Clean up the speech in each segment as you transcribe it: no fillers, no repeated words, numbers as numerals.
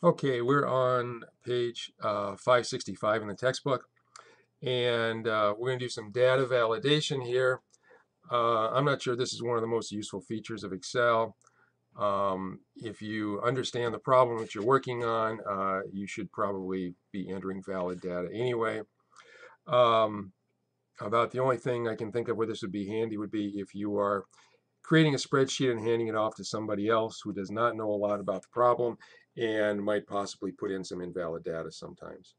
Okay, we're on page 565 in the textbook, and we're going to do some data validation here. I'm not sure this is one of the most useful features of Excel. If you understand the problem that you're working on, you should probably be entering valid data anyway. Um, about the only thing I can think of where this would be handy would be if you are creating a spreadsheet and handing it off to somebody else who does not know a lot about the problem and might possibly put in some invalid data sometimes.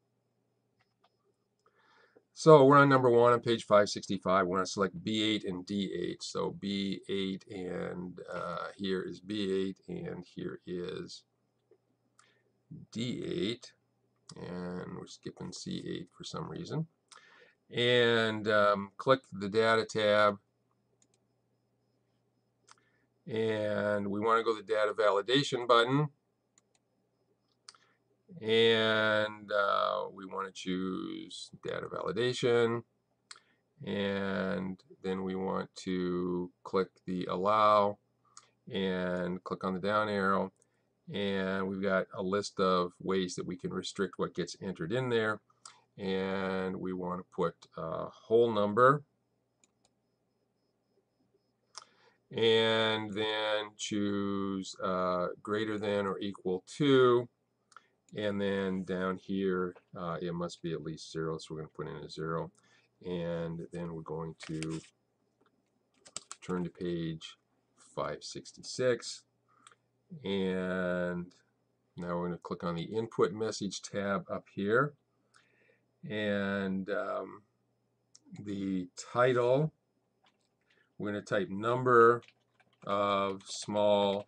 So we're on number 1 on page 565. We're going to select B8 and D8. So B8 and here is B8 and here is D8. And we're skipping C8 for some reason. And click the Data tab. And we want to go to the Data Validation button. And we want to choose Data Validation. And then we want to click the Allow and click on the down arrow, and we've got a list of ways that we can restrict what gets entered in there, and we want to put a whole number and then choose greater than or equal to, and then down here it must be at least 0, so we're going to put in a 0, and then we're going to turn to page 566. And now we're going to click on the Input Message tab up here. And the title, we're going to type number of small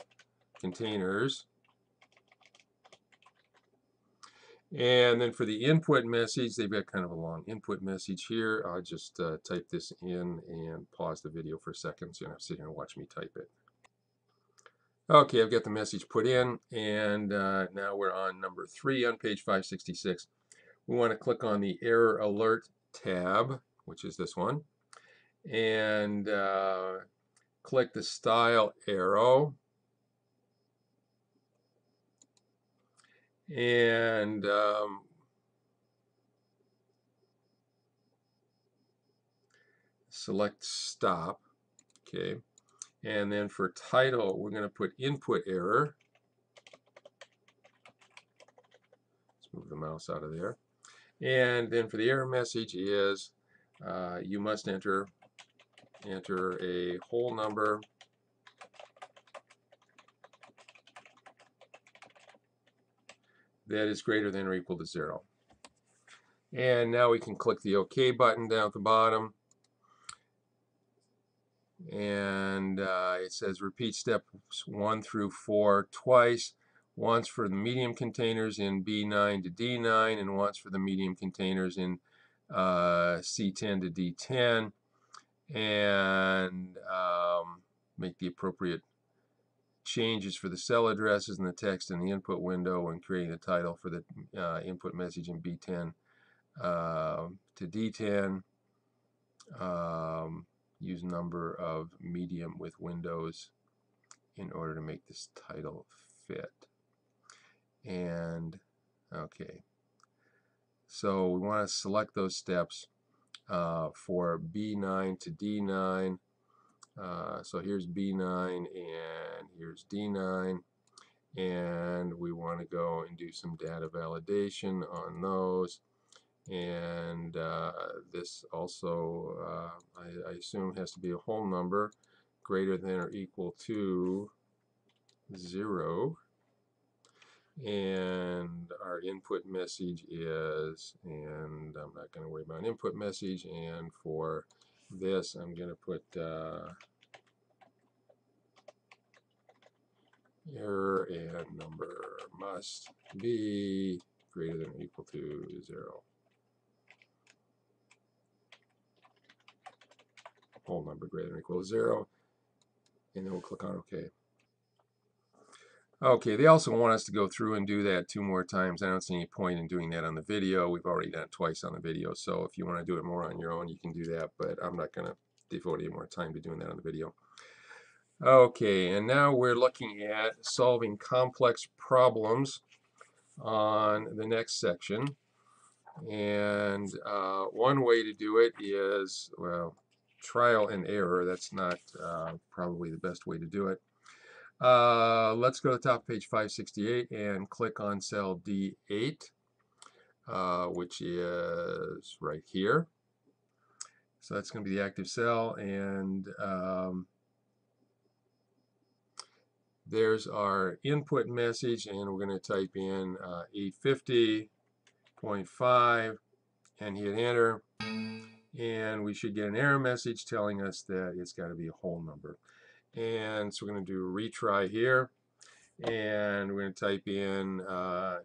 containers. And then for the input message, they've got kind of a long input message here. I'll just type this in and pause the video for a second so you don't have to sit here and watch me type it. Okay, I've got the message put in, and now we're on number 3 on page 566. We want to click on the Error Alert tab, which is this one, and click the Style arrow, and select Stop. Okay, and then for title, we're going to put Input Error. Let's move the mouse out of there. And then for the error message is you must enter a whole number that is greater than or equal to 0. And now we can click the OK button down at the bottom. And it says repeat steps 1 through 4 twice. Once for the medium containers in B9 to D9, and once for the medium containers in C10 to D10. And make the appropriate changes for the cell addresses and the text in the input window when creating the title for the input message in B10 to D10. Use number of medium with windows in order to make this title fit. And okay, so we want to select those steps for B9 to D9. So here's B9 and here's D9, and we want to go and do some data validation on those. And this also, I assume, has to be a whole number greater than or equal to 0. And our input message is, and I'm not going to worry about an input message, and for this I'm going to put error and number must be greater than or equal to 0. Whole number greater than or equal to 0, and then we'll click on OK. Okay, they also want us to go through and do that 2 more times. I don't see any point in doing that on the video. We've already done it twice on the video, so if you want to do it more on your own, you can do that, but I'm not going to devote any more time to doing that on the video. Okay, and now we're looking at solving complex problems on the next section. And one way to do it is, well, trial and error. That's not probably the best way to do it. Let's go to the top of page 568 and click on cell D8, which is right here. So that's going to be the active cell, and there's our input message, and we're going to type in 850.5 and hit enter, and we should get an error message telling us that it's got to be a whole number. And so we're going to do a retry here, and we're going to type in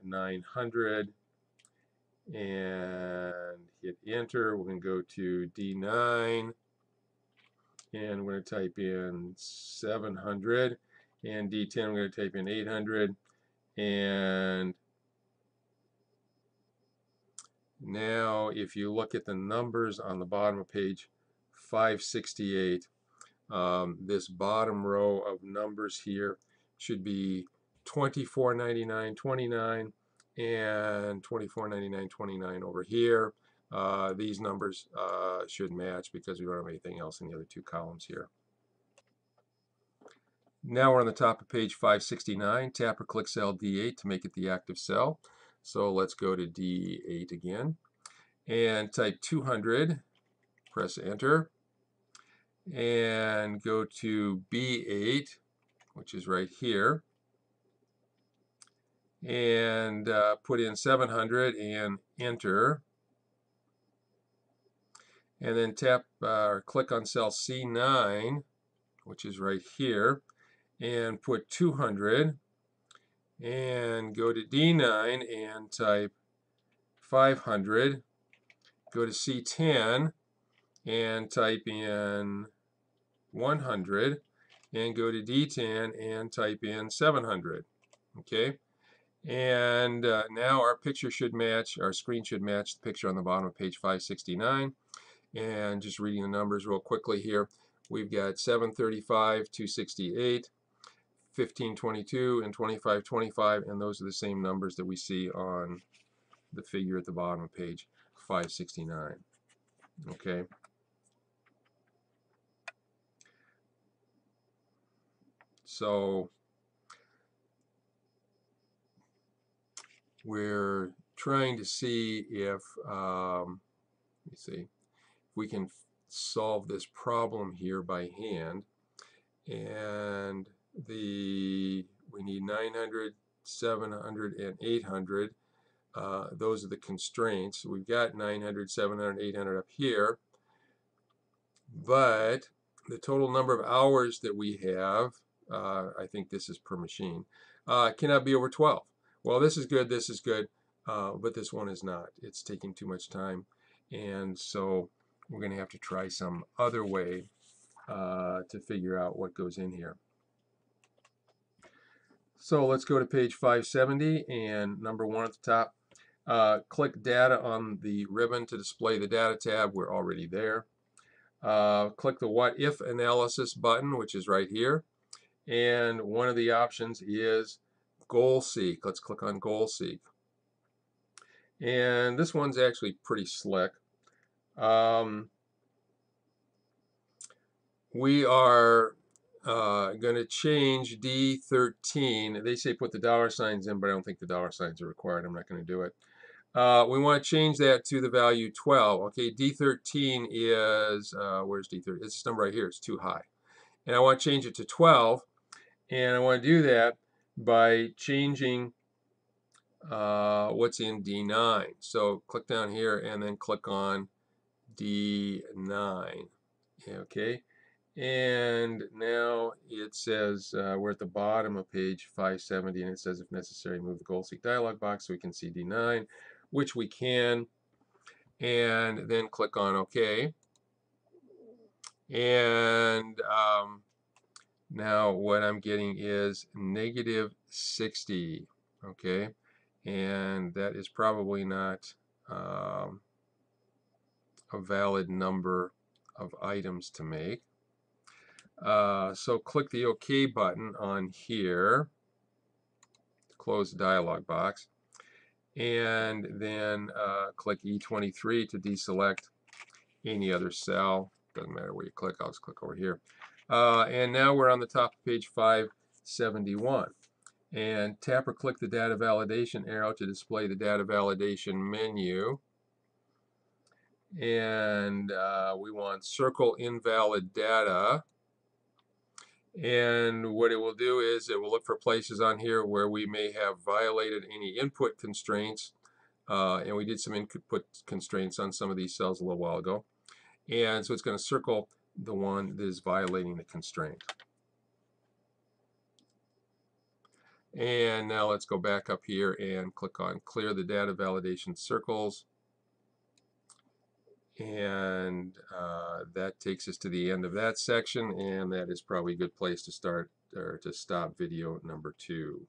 900 and hit enter. We're going to go to D9, and we're going to type in 700, and D10 we're going to type in 800, and now if you look at the numbers on the bottom of page 568, this bottom row of numbers here should be 24.99.29 and 24.99.29 over here. These numbers should match because we don't have anything else in the other two columns here. Now we're on the top of page 569. Tap or click cell D8 to make it the active cell. So let's go to D8 again and type 200, press enter, and go to B8, which is right here, and put in 700 and enter, and then tap or click on cell C9, which is right here, and put 200, and go to D9 and type 500, go to C10 and type in 100, and go to D10 and type in 700. Okay, and now our picture should match, our screen should match the picture on the bottom of page 569. And just reading the numbers real quickly here, we've got 735, 268, 1522, and 2525, and those are the same numbers that we see on the figure at the bottom of page 569. Okay. So we're trying to see if, let me see, if we can solve this problem here by hand. And we need 900, 700, and 800. Those are the constraints. We've got 900, 700, 800 up here, but the total number of hours that we have, I think this is per machine, cannot be over 12. Well, this is good, but this one is not. It's taking too much time, and so we're going to have to try some other way to figure out what goes in here. So let's go to page 570 and number 1 at the top. Click data on the ribbon to display the data tab. We're already there. Click the what if analysis button, which is right here. And one of the options is goal seek. Let's click on goal seek. And this one's actually pretty slick. We are going to change D13. They say put the dollar signs in, but I don't think the dollar signs are required. I'm not going to do it. We want to change that to the value 12. Okay, D13 is, where's D13? It's this number right here. It's too high. And I want to change it to 12. And I want to do that by changing what's in D9. So click down here and then click on D9. Okay. And now it says we're at the bottom of page 570, and it says if necessary move the goal seek dialog box so we can see D9, which we can, and then click on OK. And now what I'm getting is -60, okay, and that is probably not a valid number of items to make. So click the OK button on here to close the dialog box. and then click E23 to deselect any other cell. Doesn't matter where you click, I'll just click over here. And now we're on the top of page 571. And tap or click the data validation arrow to display the data validation menu. And we want circle invalid data. And what it will do is it will look for places on here where we may have violated any input constraints. And we did some input constraints on some of these cells a little while ago. And so it's going to circle the one that is violating the constraint. And now let's go back up here and click on clear the data validation circles. And that takes us to the end of that section, and that is probably a good place to start or to stop video number 2.